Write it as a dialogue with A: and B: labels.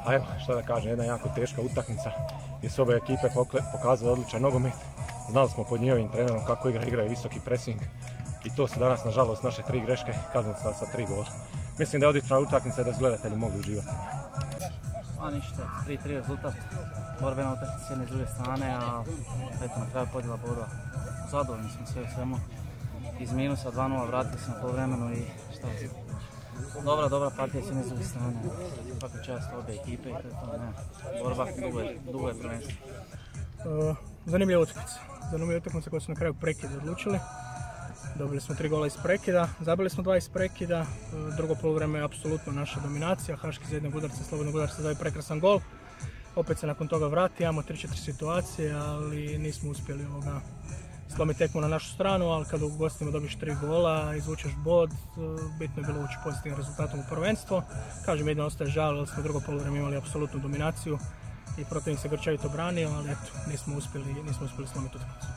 A: A evo, šta da kažem, jedna jako teška utakmica gdje su obe ekipe pokazale odličan nogomet. Znali smo pod njihovim trenerom kako igraju visoki pressing i to su danas, nažalost, naše 3 greške kaznili sa 3 gola. Mislim da je odlična utakmica i da su gledatelji mogli uživati.
B: A ništa, 3-3 rezultat, borbena utakmica s jedne i s druge strane, a eto na kraju podjela bodova. Zadovoljni smo sve u svemu. Iz minusa 2-0 vratili se na poluvremenu i šta znam. Dobra partija s jedne i s druge strane. Svaka čast obje ekipe i to je to, ne. Borba, dugo je prvenstvo.
C: Zanimljiva utakmica koju su na kraju prekida odlučili. Dobili smo 3 gola iz prekida, zabili smo 2 iz prekida, drugo poluvreme je apsolutno naša dominacija, Haški za jednog udarca, slobodnog udarca daje prekrasan gol. Opet se nakon toga vrati, imamo 3-4 situacije, ali nismo uspjeli slomiti tekmu na našu stranu, ali kada u gostima dobiš 3 gola, izvučeš bod, bitno je bilo ući pozitivnim rezultatom u prvenstvo. Kažem, jedno ostaje žal, ali smo drugo poluvreme imali apsolutnu dominaciju i protivnik se grčevito branio, ali eto, nismo uspjeli slomiti utakmicu.